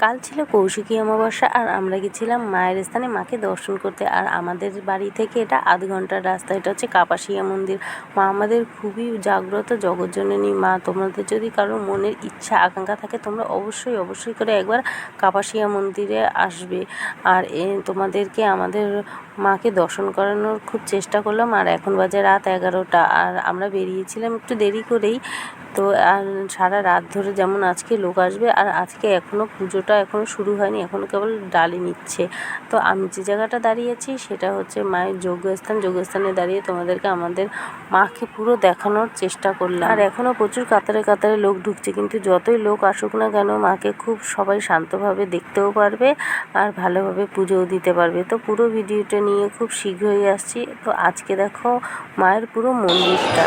কাল ছিল কৌশিকী অমাবস্যা আর আমরা গেছিলাম মায়ের স্থানে মাকে দর্শন করতে। আর আমাদের বাড়ি থেকে এটা আধ ঘন্টার রাস্তা। এটা হচ্ছে কাপাসিয়া মন্দির। মা আমাদের খুবই জাগ্রত জগৎজননী মা। তোমাদের যদি কারোর মনের ইচ্ছা আকাঙ্ক্ষা থাকে তোমরা অবশ্যই করে একবার কাপাসিয়া মন্দিরে আসবে। আর তোমাদেরকে আমাদের মাকে দর্শন করানোর খুব চেষ্টা করলাম। আর এখন বাজে রাত 11টা আর আমরা বেরিয়েছিলাম একটু দেরি করেই। তো আর সারা রাত ধরে যেমন আজকে লোক আসবে। আর আজকে এখনও পুজোটা এখনও শুরু হয়নি, এখনও কেবল ডালি নিচ্ছে। তো আমি যে জায়গাটা দাঁড়িয়েছি সেটা হচ্ছে মায়ের যোগ্যস্থানে দাঁড়িয়ে তোমাদেরকে আমাদের মাকে পুরো দেখানোর চেষ্টা করলাম। আর এখনও প্রচুর কাতারে কাতারে লোক ঢুকছে, কিন্তু যতই লোক আসুক না কেন মাকে খুব সবাই শান্তভাবে দেখতেও পারবে আর ভালোভাবে পুজোও দিতে পারবে। তো পুরো ভিডিওটা নিয়ে খুব শীঘ্রই আসছি। তো আজকে দেখো মায়ের পুরো মন্দিরটা।